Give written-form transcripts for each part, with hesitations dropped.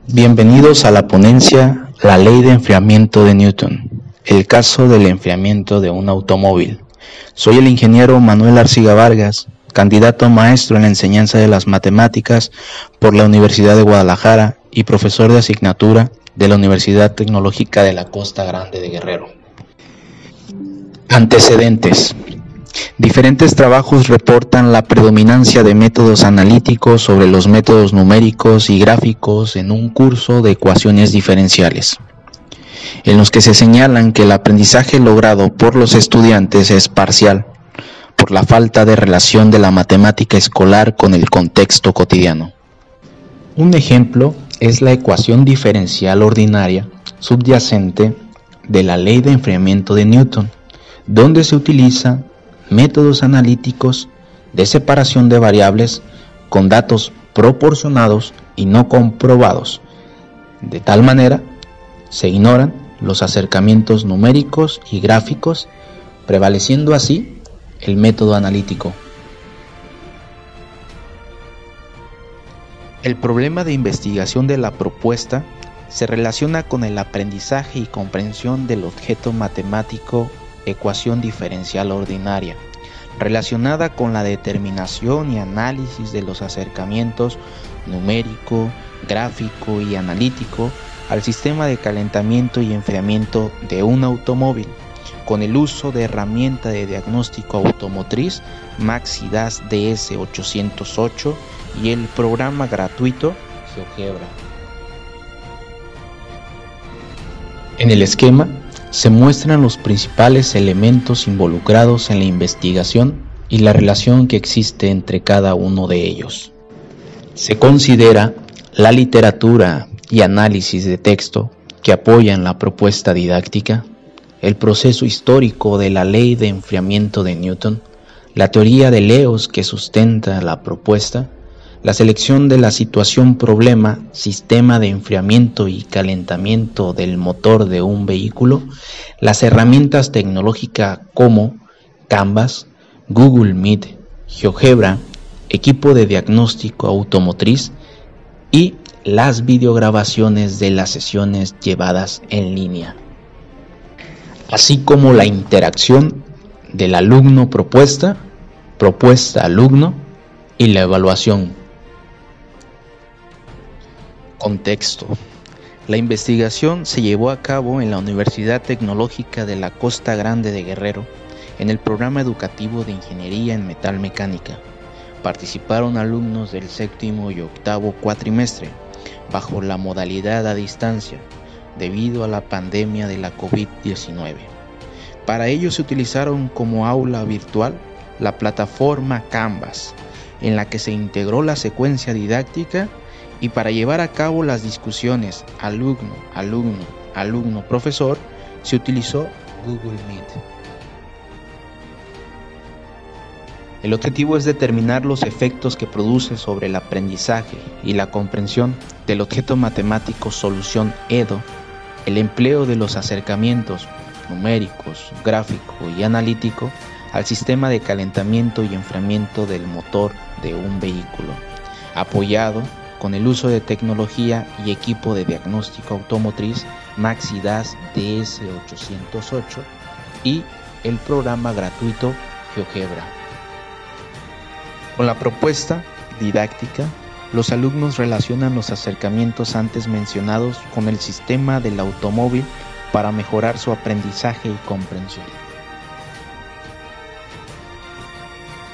Bienvenidos a la ponencia La ley de enfriamiento de Newton, el caso del enfriamiento de un automóvil. Soy el ingeniero Manuel Arciga Vargas, candidato a maestro en la enseñanza de las matemáticas por la Universidad de Guadalajara y profesor de asignatura de la Universidad Tecnológica de la Costa Grande de Guerrero. Antecedentes. Diferentes trabajos reportan la predominancia de métodos analíticos sobre los métodos numéricos y gráficos en un curso de ecuaciones diferenciales, en los que se señalan que el aprendizaje logrado por los estudiantes es parcial, por la falta de relación de la matemática escolar con el contexto cotidiano. Un ejemplo es la ecuación diferencial ordinaria subyacente de la ley de enfriamiento de Newton, donde se utiliza métodos analíticos de separación de variables con datos proporcionados y no comprobados. De tal manera, se ignoran los acercamientos numéricos y gráficos, prevaleciendo así el método analítico. El problema de investigación de la propuesta se relaciona con el aprendizaje y comprensión del objeto matemático ecuación diferencial ordinaria, relacionada con la determinación y análisis de los acercamientos numérico, gráfico y analítico al sistema de calentamiento y enfriamiento de un automóvil, con el uso de herramienta de diagnóstico automotriz Maxidas DS808 y el programa gratuito GeoGebra. En el esquema se muestran los principales elementos involucrados en la investigación y la relación que existe entre cada uno de ellos. Se considera la literatura y análisis de texto que apoyan la propuesta didáctica, el proceso histórico de la ley de enfriamiento de Newton, la teoría de Leos que sustenta la propuesta, la selección de la situación problema, sistema de enfriamiento y calentamiento del motor de un vehículo, las herramientas tecnológicas como Canvas, Google Meet, GeoGebra, equipo de diagnóstico automotriz y las videograbaciones de las sesiones llevadas en línea, así como la interacción del alumno propuesta, propuesta alumno y la evaluación. Contexto. La investigación se llevó a cabo en la Universidad Tecnológica de la Costa Grande de Guerrero, en el programa educativo de Ingeniería en Metal Mecánica. Participaron alumnos del séptimo y octavo cuatrimestre, bajo la modalidad a distancia, debido a la pandemia de la COVID-19. Para ello se utilizaron como aula virtual la plataforma Canvas, en la que se integró la secuencia didáctica, y para llevar a cabo las discusiones alumno-profesor se utilizó Google Meet. El objetivo es determinar los efectos que produce sobre el aprendizaje y la comprensión del objeto matemático solución EDO, el empleo de los acercamientos numéricos, gráfico y analítico al sistema de calentamiento y enfriamiento del motor de un vehículo, apoyado con el uso de tecnología y equipo de diagnóstico automotriz Maxidas DS808 y el programa gratuito GeoGebra. Con la propuesta didáctica, los alumnos relacionan los acercamientos antes mencionados con el sistema del automóvil para mejorar su aprendizaje y comprensión.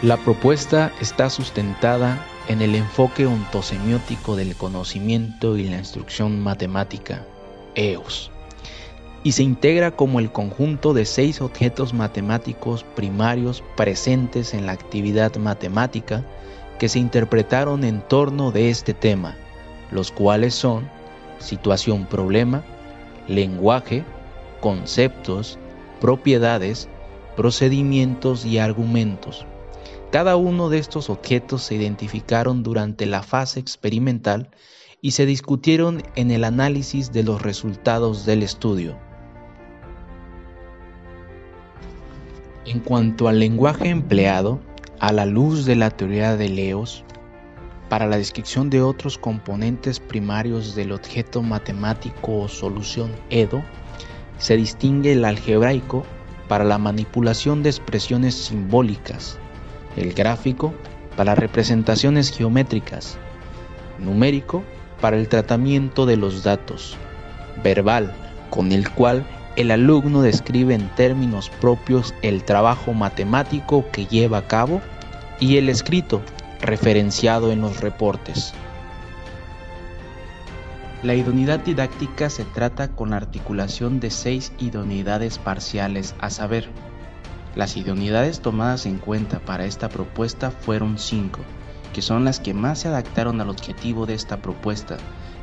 La propuesta está sustentada en el enfoque ontosemiótico del conocimiento y la instrucción matemática, EOS, y se integra como el conjunto de 6 objetos matemáticos primarios presentes en la actividad matemática que se interpretaron en torno de este tema, los cuales son situación-problema, lenguaje, conceptos, propiedades, procedimientos y argumentos. Cada uno de estos objetos se identificaron durante la fase experimental y se discutieron en el análisis de los resultados del estudio. En cuanto al lenguaje empleado, a la luz de la teoría de Leos, Para la descripción de otros componentes primarios del objeto matemático o solución EDO, se distingue el algebraico para la manipulación de expresiones simbólicas, el gráfico para representaciones geométricas, numérico para el tratamiento de los datos, verbal con el cual el alumno describe en términos propios el trabajo matemático que lleva a cabo, y el escrito, referenciado en los reportes. La idoneidad didáctica se trata con la articulación de 6 idoneidades parciales, a saber, las idoneidades tomadas en cuenta para esta propuesta fueron 5, que son las que más se adaptaron al objetivo de esta propuesta,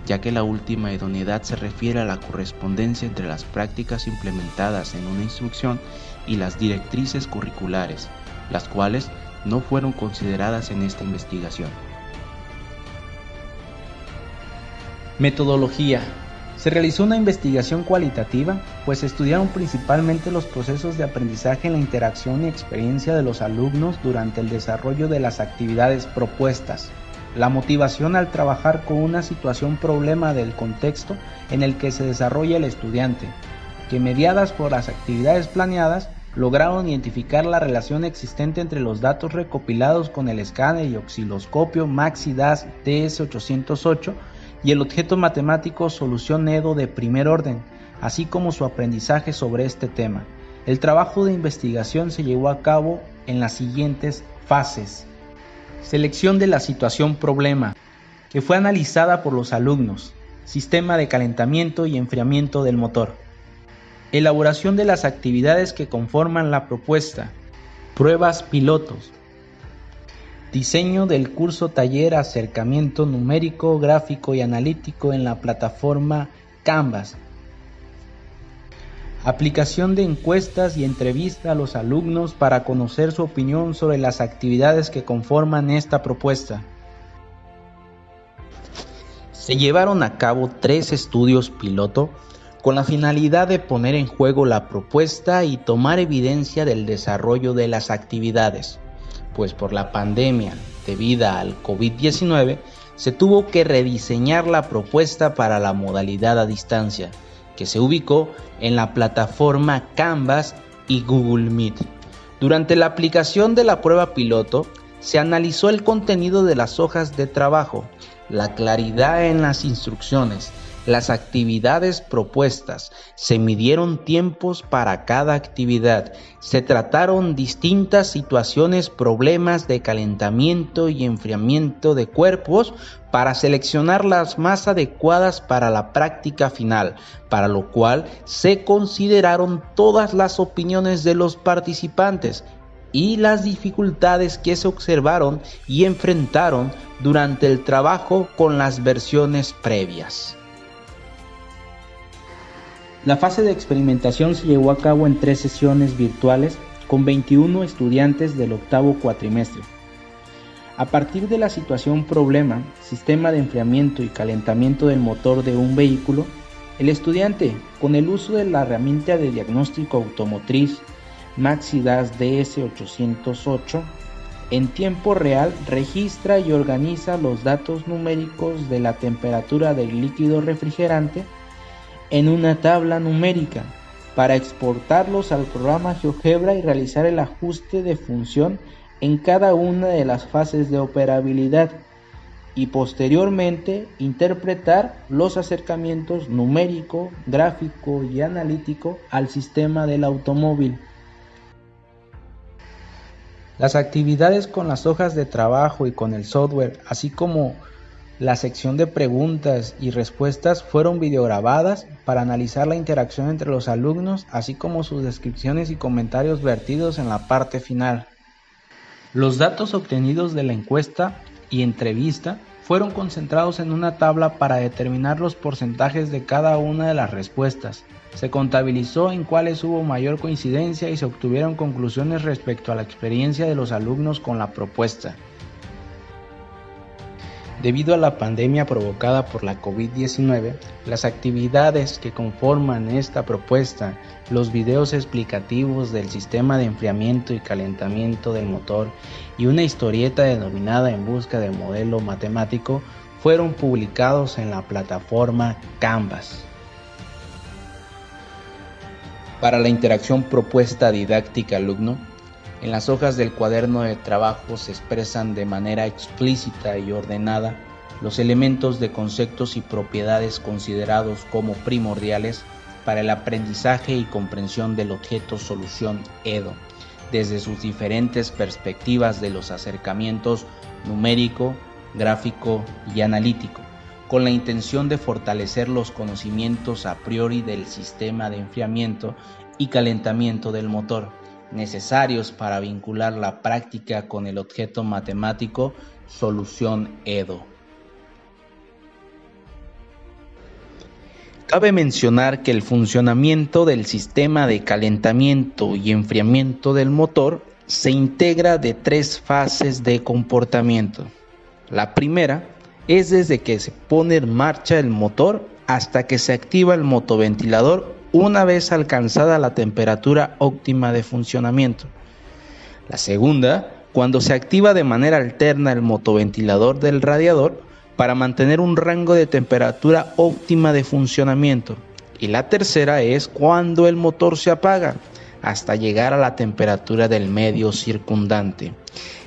ya que la última idoneidad se refiere a la correspondencia entre las prácticas implementadas en una instrucción y las directrices curriculares, las cuales no fueron consideradas en esta investigación. Metodología. Se realizó una investigación cualitativa, pues se estudiaron principalmente los procesos de aprendizaje en la interacción y experiencia de los alumnos durante el desarrollo de las actividades propuestas, la motivación al trabajar con una situación problema del contexto en el que se desarrolla el estudiante, que mediadas por las actividades planeadas, lograron identificar la relación existente entre los datos recopilados con el escáner y osciloscopio Maxi-DAS DS808 y el objeto matemático solución EDO de primer orden, así como su aprendizaje sobre este tema. El trabajo de investigación se llevó a cabo en las siguientes fases. Selección de la situación problema, que fue analizada por los alumnos. Sistema de calentamiento y enfriamiento del motor. Elaboración de las actividades que conforman la propuesta. Pruebas pilotos. Diseño del curso taller acercamiento numérico, gráfico y analítico en la plataforma Canvas. Aplicación de encuestas y entrevista a los alumnos para conocer su opinión sobre las actividades que conforman esta propuesta. Se llevaron a cabo 3 estudios piloto con la finalidad de poner en juego la propuesta y tomar evidencia del desarrollo de las actividades, pues por la pandemia debida al COVID-19 se tuvo que rediseñar la propuesta para la modalidad a distancia, que se ubicó en la plataforma Canvas y Google Meet. Durante la aplicación de la prueba piloto, se analizó el contenido de las hojas de trabajo, la claridad en las instrucciones, las actividades propuestas, se midieron tiempos para cada actividad, se trataron distintas situaciones, problemas de calentamiento y enfriamiento de cuerpos para seleccionar las más adecuadas para la práctica final, para lo cual se consideraron todas las opiniones de los participantes y las dificultades que se observaron y enfrentaron durante el trabajo con las versiones previas. La fase de experimentación se llevó a cabo en 3 sesiones virtuales con 21 estudiantes del octavo cuatrimestre. A partir de la situación problema, sistema de enfriamiento y calentamiento del motor de un vehículo, el estudiante, con el uso de la herramienta de diagnóstico automotriz Maxi-DAS DS808, en tiempo real registra y organiza los datos numéricos de la temperatura del líquido refrigerante en una tabla numérica para exportarlos al programa GeoGebra y realizar el ajuste de función en cada una de las fases de operabilidad y posteriormente interpretar los acercamientos numérico, gráfico y analítico al sistema del automóvil. Las actividades con las hojas de trabajo y con el software, así como la sección de preguntas y respuestas, fueron videograbadas para analizar la interacción entre los alumnos, así como sus descripciones y comentarios vertidos en la parte final. Los datos obtenidos de la encuesta y entrevista fueron concentrados en una tabla para determinar los porcentajes de cada una de las respuestas. Se contabilizó en cuáles hubo mayor coincidencia y se obtuvieron conclusiones respecto a la experiencia de los alumnos con la propuesta. Debido a la pandemia provocada por la COVID-19, las actividades que conforman esta propuesta, los videos explicativos del sistema de enfriamiento y calentamiento del motor y una historieta denominada En busca del modelo matemático, fueron publicados en la plataforma Canvas. Para la interacción propuesta didáctica-alumno, en las hojas del cuaderno de trabajo se expresan de manera explícita y ordenada los elementos de conceptos y propiedades considerados como primordiales para el aprendizaje y comprensión del objeto solución EDO, desde sus diferentes perspectivas de los acercamientos numérico, gráfico y analítico, con la intención de fortalecer los conocimientos a priori del sistema de enfriamiento y calentamiento del motor, necesarios para vincular la práctica con el objeto matemático solución EDO. Cabe mencionar que el funcionamiento del sistema de calentamiento y enfriamiento del motor se integra de 3 fases de comportamiento. La primera es desde que se pone en marcha el motor hasta que se activa el motoventilador una vez alcanzada la temperatura óptima de funcionamiento. La segunda, cuando se activa de manera alterna el motoventilador del radiador para mantener un rango de temperatura óptima de funcionamiento. Y la tercera es cuando el motor se apaga hasta llegar a la temperatura del medio circundante.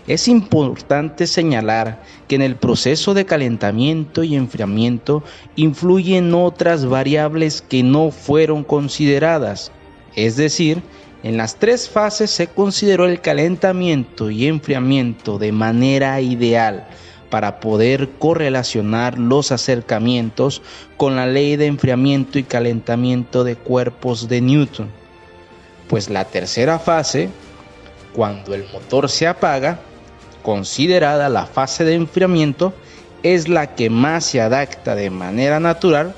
Es importante señalar que en el proceso de calentamiento y enfriamiento influyen otras variables que no fueron consideradas, es decir, en las 3 fases se consideró el calentamiento y enfriamiento de manera ideal para poder correlacionar los acercamientos con la ley de enfriamiento y calentamiento de cuerpos de Newton. Pues la tercera fase, cuando el motor se apaga, considerada la fase de enfriamiento, es la que más se adapta de manera natural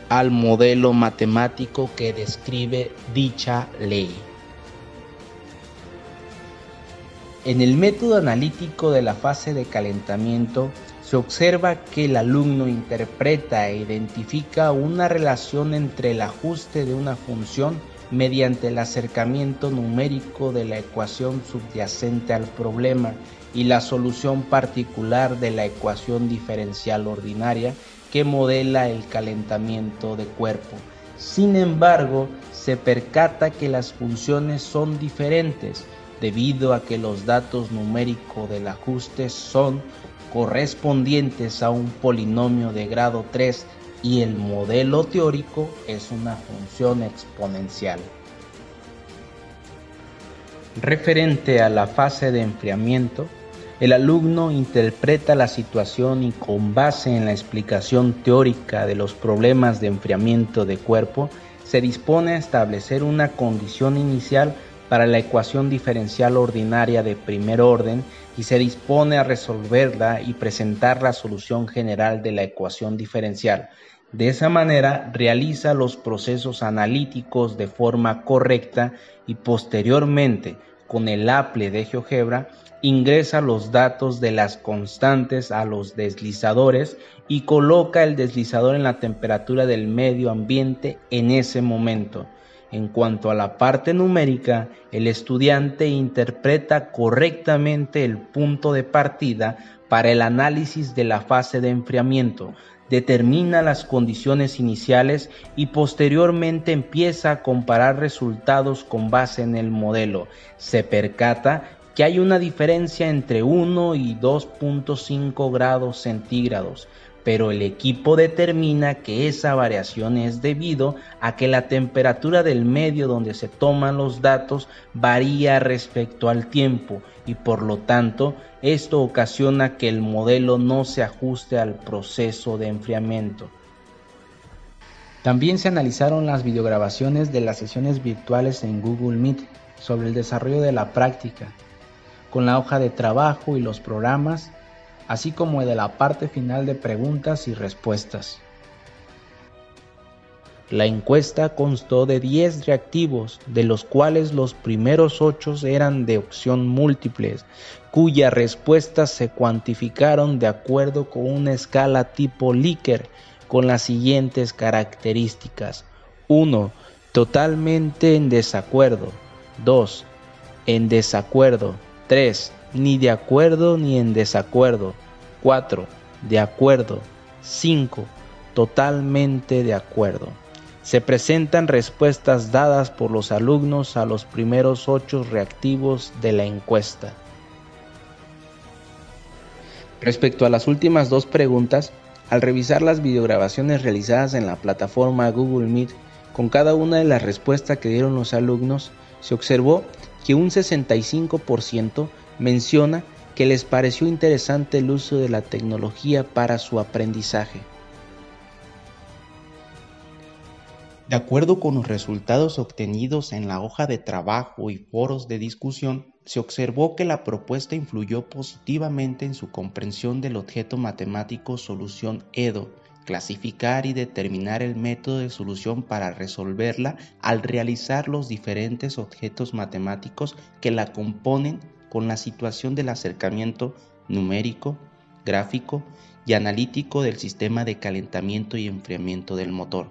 al modelo matemático que describe dicha ley. En el método analítico de la fase de calentamiento se observa que el alumno interpreta e identifica una relación entre el ajuste de una función mediante el acercamiento numérico de la ecuación subyacente al problema y la solución particular de la ecuación diferencial ordinaria que modela el calentamiento de cuerpo. Sin embargo, se percata que las funciones son diferentes debido a que los datos numéricos del ajuste son correspondientes a un polinomio de grado 3 y el modelo teórico es una función exponencial. Referente a la fase de enfriamiento, el alumno interpreta la situación y con base en la explicación teórica de los problemas de enfriamiento de cuerpo, se dispone a establecer una condición inicial para la ecuación diferencial ordinaria de primer orden y se dispone a resolverla y presentar la solución general de la ecuación diferencial. De esa manera realiza los procesos analíticos de forma correcta y posteriormente, con el Apple de GeoGebra, ingresa los datos de las constantes a los deslizadores y coloca el deslizador en la temperatura del medio ambiente en ese momento. En cuanto a la parte numérica, el estudiante interpreta correctamente el punto de partida para el análisis de la fase de enfriamiento, determina las condiciones iniciales y posteriormente empieza a comparar resultados con base en el modelo. Se percata que hay una diferencia entre 1 y 2.5 grados centígrados, pero el equipo determina que esa variación es debido a que la temperatura del medio donde se toman los datos varía respecto al tiempo y por lo tanto esto ocasiona que el modelo no se ajuste al proceso de enfriamiento. También se analizaron las videograbaciones de las sesiones virtuales en Google Meet sobre el desarrollo de la práctica, con la hoja de trabajo y los programas, así como de la parte final de preguntas y respuestas. La encuesta constó de 10 reactivos, de los cuales los primeros 8 eran de opción múltiples, cuyas respuestas se cuantificaron de acuerdo con una escala tipo Likert, con las siguientes características: 1. Totalmente en desacuerdo. 2. En desacuerdo. 3. Ni de acuerdo ni en desacuerdo. 4. De acuerdo. 5. Totalmente de acuerdo. Se presentan respuestas dadas por los alumnos a los primeros 8 reactivos de la encuesta. Respecto a las últimas 2 preguntas, al revisar las videograbaciones realizadas en la plataforma Google Meet, con cada una de las respuestas que dieron los alumnos, se observó que un 65% menciona que les pareció interesante el uso de la tecnología para su aprendizaje. De acuerdo con los resultados obtenidos en la hoja de trabajo y foros de discusión, se observó que la propuesta influyó positivamente en su comprensión del objeto matemático solución EDO, clasificar y determinar el método de solución para resolverla al realizar los diferentes objetos matemáticos que la componen con la situación del acercamiento numérico, gráfico y analítico del sistema de calentamiento y enfriamiento del motor.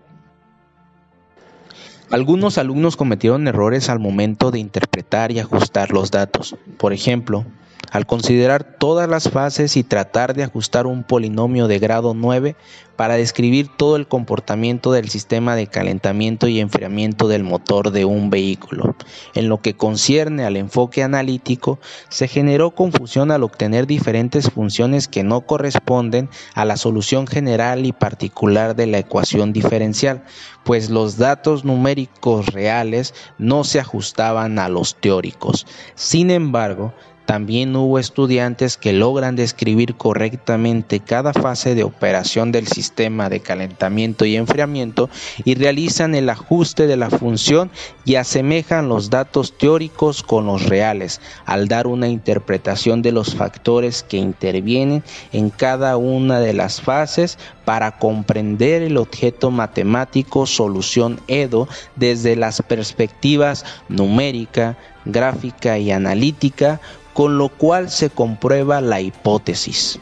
Algunos alumnos cometieron errores al momento de interpretar y ajustar los datos. Por ejemplo, al considerar todas las fases y tratar de ajustar un polinomio de grado 9 para describir todo el comportamiento del sistema de calentamiento y enfriamiento del motor de un vehículo. En lo que concierne al enfoque analítico, se generó confusión al obtener diferentes funciones que no corresponden a la solución general y particular de la ecuación diferencial, pues los datos numéricos reales no se ajustaban a los teóricos. Sin embargo, también hubo estudiantes que logran describir correctamente cada fase de operación del sistema de calentamiento y enfriamiento y realizan el ajuste de la función y asemejan los datos teóricos con los reales, al dar una interpretación de los factores que intervienen en cada una de las fases para comprender el objeto matemático solución EDO desde las perspectivas numérica, gráfica y analítica, con lo cual se comprueba la hipótesis.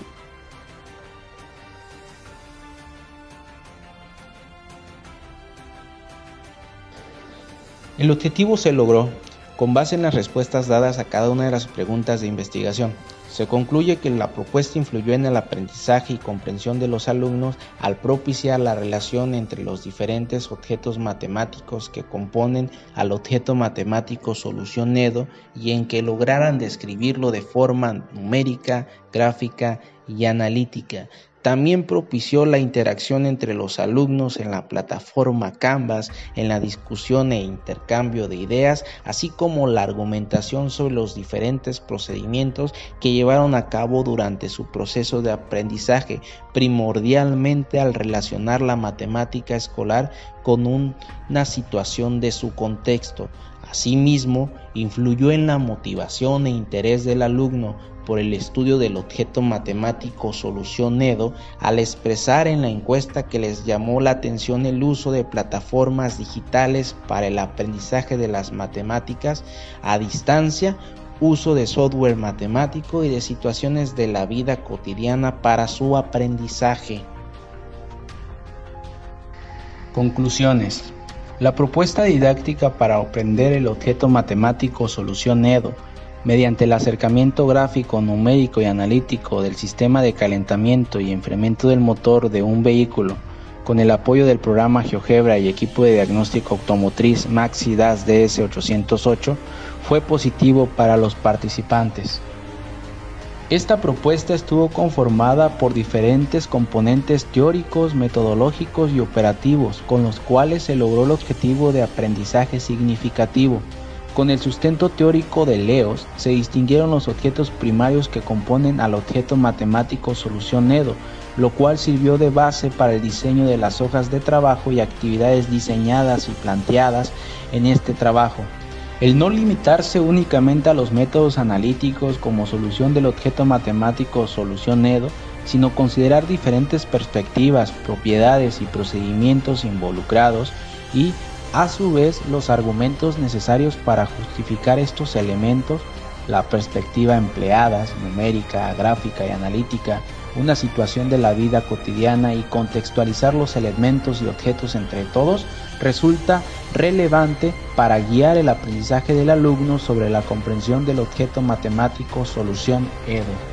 El objetivo se logró con base en las respuestas dadas a cada una de las preguntas de investigación. Se concluye que la propuesta influyó en el aprendizaje y comprensión de los alumnos al propiciar la relación entre los diferentes objetos matemáticos que componen al objeto matemático solución EDO y en que lograran describirlo de forma numérica, gráfica y analítica. También propició la interacción entre los alumnos en la plataforma Canvas, en la discusión e intercambio de ideas, así como la argumentación sobre los diferentes procedimientos que llevaron a cabo durante su proceso de aprendizaje, primordialmente al relacionar la matemática escolar con una situación de su contexto. Asimismo, influyó en la motivación e interés del alumno por el estudio del objeto matemático solución EDO al expresar en la encuesta que les llamó la atención el uso de plataformas digitales para el aprendizaje de las matemáticas a distancia, uso de software matemático y de situaciones de la vida cotidiana para su aprendizaje. Conclusiones. La propuesta didáctica para aprender el objeto matemático solución EDO mediante el acercamiento gráfico, numérico y analítico del sistema de calentamiento y enfriamiento del motor de un vehículo, con el apoyo del programa GeoGebra y equipo de diagnóstico automotriz Maxi DAS DS808, fue positivo para los participantes. Esta propuesta estuvo conformada por diferentes componentes teóricos, metodológicos y operativos, con los cuales se logró el objetivo de aprendizaje significativo. Con el sustento teórico de LEOS, se distinguieron los objetos primarios que componen al objeto matemático solución EDO, lo cual sirvió de base para el diseño de las hojas de trabajo y actividades diseñadas y planteadas en este trabajo. El no limitarse únicamente a los métodos analíticos como solución del objeto matemático solución EDO, sino considerar diferentes perspectivas, propiedades y procedimientos involucrados, y, a su vez, los argumentos necesarios para justificar estos elementos, la perspectiva empleada, numérica, gráfica y analítica, una situación de la vida cotidiana y contextualizar los elementos y objetos entre todos, resulta relevante para guiar el aprendizaje del alumno sobre la comprensión del objeto matemático solución EDO.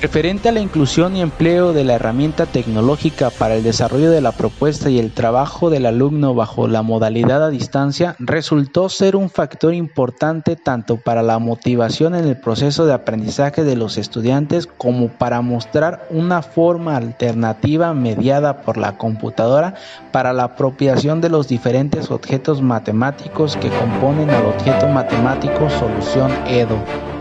Referente a la inclusión y empleo de la herramienta tecnológica para el desarrollo de la propuesta y el trabajo del alumno bajo la modalidad a distancia, resultó ser un factor importante tanto para la motivación en el proceso de aprendizaje de los estudiantes como para mostrar una forma alternativa mediada por la computadora para la apropiación de los diferentes objetos matemáticos que componen al objeto matemático solución EDO.